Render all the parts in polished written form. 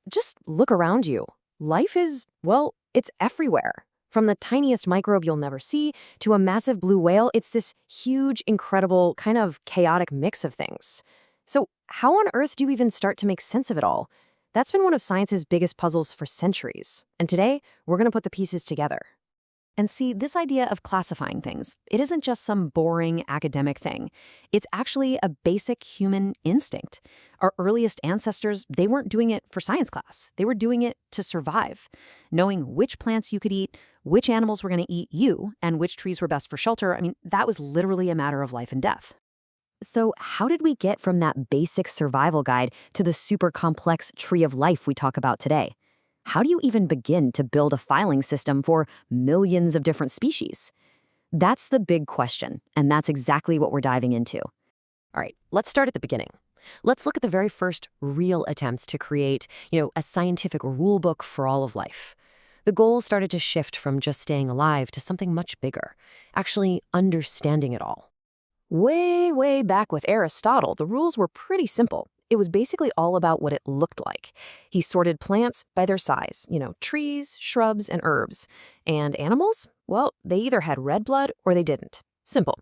Just look around you. Life is, well, it's everywhere. From the tiniest microbe you'll never see to a massive blue whale, it's this huge, incredible, kind of chaotic mix of things. So, how on earth do you even start to make sense of it all? That's been one of science's biggest puzzles for centuries. And today, we're going to put the pieces together. And see, this idea of classifying things, it isn't just some boring academic thing. It's actually a basic human instinct. Our earliest ancestors, they weren't doing it for science class. They were doing it to survive. Knowing which plants you could eat, which animals were going to eat you, and which trees were best for shelter, that was literally a matter of life and death. So how did we get from that basic survival guide to the super complex tree of life we talk about today? How do you even begin to build a filing system for millions of different species? That's the big question, and that's exactly what we're diving into. All right, let's start at the beginning. Let's look at the very first real attempts to create, a scientific rule book for all of life. The goal started to shift from just staying alive to something much bigger, actually understanding it all. Way, way back with Aristotle, the rules were pretty simple. It was basically all about what it looked like. He sorted plants by their size, trees, shrubs, and herbs. And animals? Well, they either had red blood or they didn't. Simple.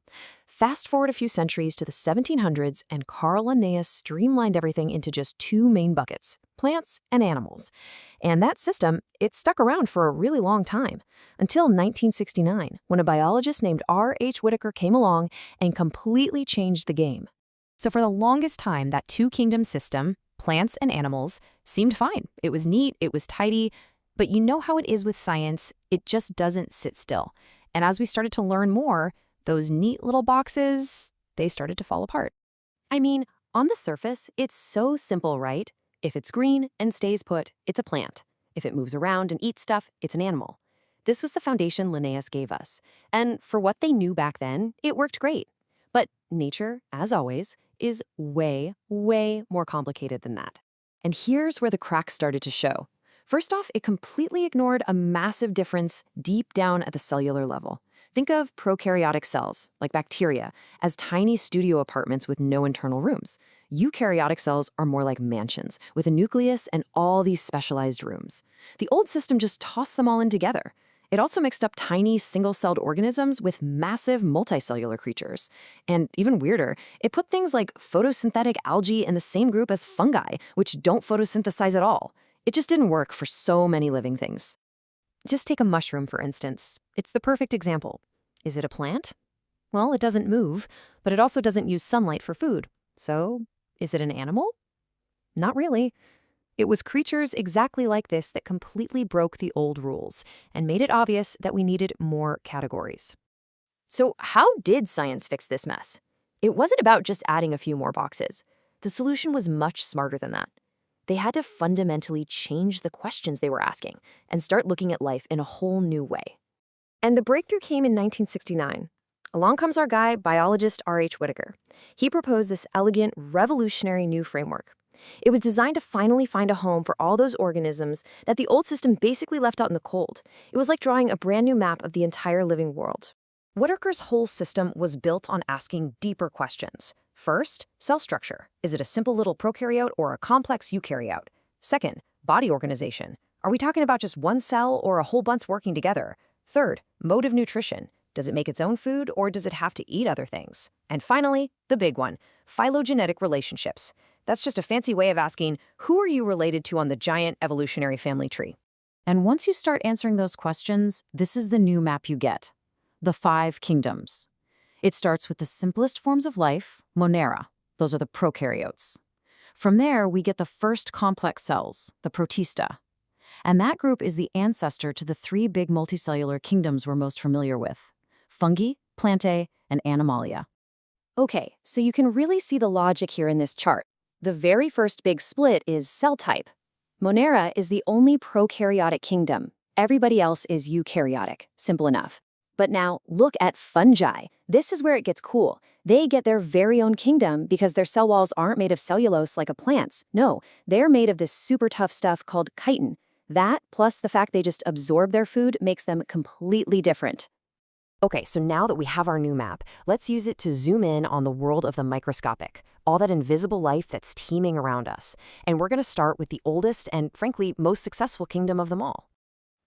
Fast forward a few centuries to the 1700s, and Carl Linnaeus streamlined everything into just two main buckets, plants and animals. And that system, it stuck around for a really long time, until 1969, when a biologist named R.H. Whitaker came along and completely changed the game. So for the longest time, that two-kingdom system, plants and animals, seemed fine. It was neat, it was tidy, but you know how it is with science, it just doesn't sit still. And as we started to learn more, those neat little boxes, they started to fall apart. On the surface, it's so simple, right? If it's green and stays put, it's a plant. If it moves around and eats stuff, it's an animal. This was the foundation Linnaeus gave us. And for what they knew back then, it worked great. But nature, as always, is way, way more complicated than that. And here's where the cracks started to show. First off, it completely ignored a massive difference deep down at the cellular level. Think of prokaryotic cells, like bacteria, as tiny studio apartments with no internal rooms. Eukaryotic cells are more like mansions, with a nucleus and all these specialized rooms. The old system just tossed them all in together. It also mixed up tiny, single-celled organisms with massive multicellular creatures. And even weirder, it put things like photosynthetic algae in the same group as fungi, which don't photosynthesize at all. It just didn't work for so many living things. Just take a mushroom, for instance. It's the perfect example. Is it a plant? Well, it doesn't move, but it also doesn't use sunlight for food. So, is it an animal? Not really. It was creatures exactly like this that completely broke the old rules and made it obvious that we needed more categories. So how did science fix this mess? It wasn't about just adding a few more boxes. The solution was much smarter than that. They had to fundamentally change the questions they were asking and start looking at life in a whole new way. And the breakthrough came in 1969. Along comes our guy, biologist R.H. Whitaker. He proposed this elegant, revolutionary new framework. It was designed to finally find a home for all those organisms that the old system basically left out in the cold. It was like drawing a brand new map of the entire living world. Whitaker's whole system was built on asking deeper questions. First, cell structure. Is it a simple little prokaryote or a complex eukaryote? Second, body organization. Are we talking about just one cell or a whole bunch working together? Third, mode of nutrition. Does it make its own food or does it have to eat other things? And finally, the big one, phylogenetic relationships. That's just a fancy way of asking, who are you related to on the giant evolutionary family tree? And once you start answering those questions, this is the new map you get. The 5 kingdoms. It starts with the simplest forms of life, Monera. Those are the prokaryotes. From there, we get the first complex cells, the Protista. And that group is the ancestor to the 3 big multicellular kingdoms we're most familiar with: fungi, plantae, and animalia. Okay, so you can really see the logic here in this chart. The very first big split is cell type. Monera is the only prokaryotic kingdom. Everybody else is eukaryotic. Simple enough. But now, look at fungi. This is where it gets cool. They get their very own kingdom because their cell walls aren't made of cellulose like a plant's. No, they're made of this super tough stuff called chitin. That, plus the fact they just absorb their food, makes them completely different. Okay, so now that we have our new map, let's use it to zoom in on the world of the microscopic, all that invisible life that's teeming around us. And we're going to start with the oldest and, frankly, most successful kingdom of them all.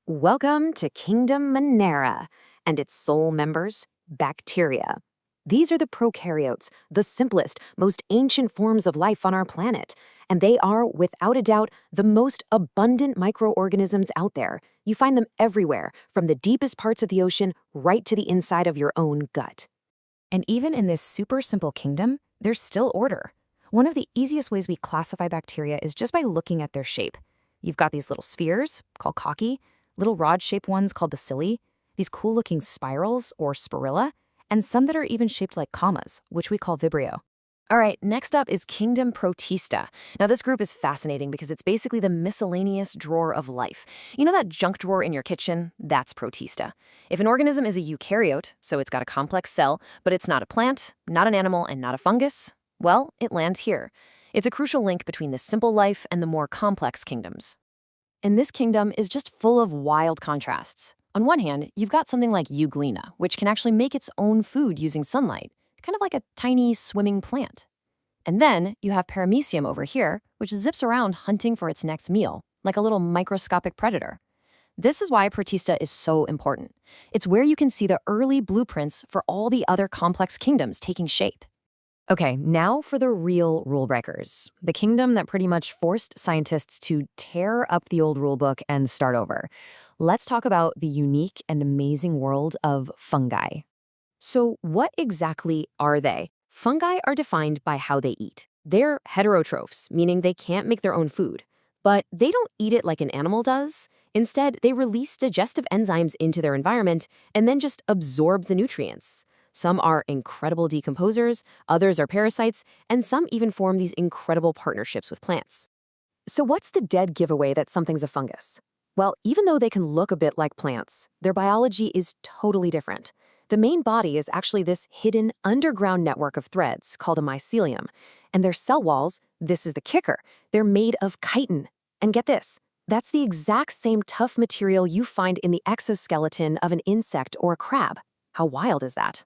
Welcome to Kingdom Monera and its sole members, bacteria. These are the prokaryotes, the simplest, most ancient forms of life on our planet. And they are, without a doubt, the most abundant microorganisms out there. You find them everywhere, from the deepest parts of the ocean right to the inside of your own gut. And even in this super simple kingdom, there's still order. One of the easiest ways we classify bacteria is just by looking at their shape. You've got these little spheres, called cocci, little rod-shaped ones called bacilli, these cool-looking spirals, or spirilla, and some that are even shaped like commas, which we call vibrio. All right, next up is Kingdom Protista. Now, this group is fascinating because it's basically the miscellaneous drawer of life. You know that junk drawer in your kitchen? That's Protista. If an organism is a eukaryote, so it's got a complex cell, but it's not a plant, not an animal, and not a fungus, well, it lands here. It's a crucial link between the simple life and the more complex kingdoms. And this kingdom is just full of wild contrasts. On one hand, you've got something like Euglena, which can actually make its own food using sunlight, kind of like a tiny swimming plant. And then you have Paramecium over here, which zips around hunting for its next meal, like a little microscopic predator. This is why Protista is so important. It's where you can see the early blueprints for all the other complex kingdoms taking shape. Okay, now for the real rule breakers, the kingdom that pretty much forced scientists to tear up the old rulebook and start over. Let's talk about the unique and amazing world of fungi. So what exactly are they? Fungi are defined by how they eat. They're heterotrophs, meaning they can't make their own food. But they don't eat it like an animal does. Instead, they release digestive enzymes into their environment and then just absorb the nutrients. Some are incredible decomposers, others are parasites, and some even form these incredible partnerships with plants. So what's the dead giveaway that something's a fungus? Well, even though they can look a bit like plants, their biology is totally different. The main body is actually this hidden underground network of threads called a mycelium. And their cell walls, this is the kicker, they're made of chitin. And get this, that's the exact same tough material you find in the exoskeleton of an insect or a crab. How wild is that?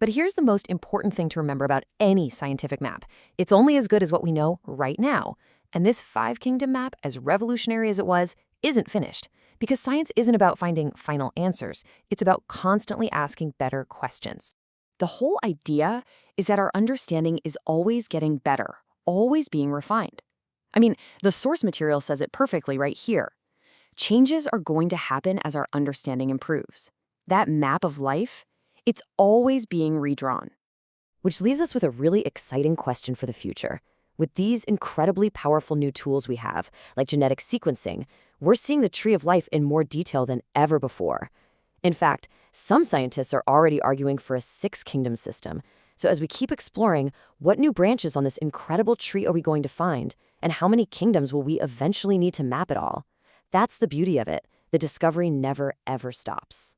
But here's the most important thing to remember about any scientific map. It's only as good as what we know right now. And this five-kingdom map, as revolutionary as it was, isn't finished. Because science isn't about finding final answers. It's about constantly asking better questions. The whole idea is that our understanding is always getting better, always being refined. I mean, the source material says it perfectly right here. Changes are going to happen as our understanding improves. That map of life, it's always being redrawn. Which leaves us with a really exciting question for the future. With these incredibly powerful new tools we have, like genetic sequencing, we're seeing the tree of life in more detail than ever before. In fact, some scientists are already arguing for a six-kingdom system. So as we keep exploring, what new branches on this incredible tree are we going to find, and how many kingdoms will we eventually need to map it all? That's the beauty of it. The discovery never, ever stops.